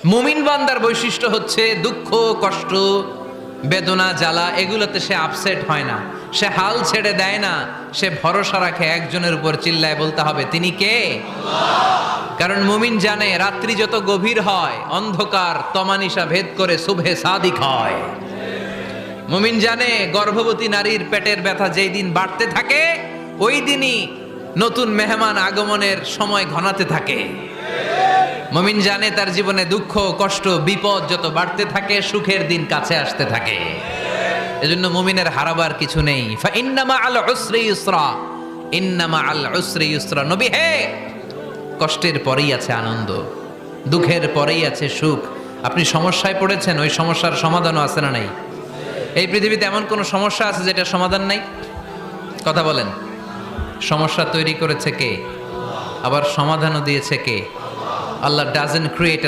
মুমিন বান্দার বৈশিষ্ট্য হচ্ছে দুঃখ কষ্ট বেদনা জ্বালা এগুলোতে সে আপসেট হয় না, সে হাল ছেড়ে দেয় না, সে ভরসা রাখে একজনের উপর, চিল্লায় বলতে হবে তিনি কে? কারণ মুমিন জানে রাত্রি যত গভীর হয় অন্ধকার তমানিসা ভেদ করে সুবহে সাদিক হয়। মুমিন জানে গর্ভবতী নারীর পেটের ব্যথা যেই দিন বাড়তে থাকে ওই দিনই নতুন মেহমান আগমনের সময় ঘনাতে থাকে। মুমিন জানে তার জীবনে দুঃখ কষ্ট বিপদ যত বাড়তে থাকে সুখের দিন কাছে আসতে থাকে। এজন্য মুমিনের হারাবার কিছু নেই। ফা ইন্নামা আল উসরি ইউসরা, ইন্নামা আল উসরি ইউসরা। নবী হে, কষ্টের পরেই আছে আনন্দ, দুঃখের পরেই আছে সুখ। আপনি সমস্যায় পড়েছেন, ওই সমস্যার সমাধানও আছে না নাই? এই পৃথিবীতে এমন কোন সমস্যা আছে যেটা সমাধান নাই? কথা বলেন। সমস্যা তৈরি করেছে কে? আবার সমাধানও দিয়েছে কে? আল্লাহ ডাজন্ট ক্রিয়েট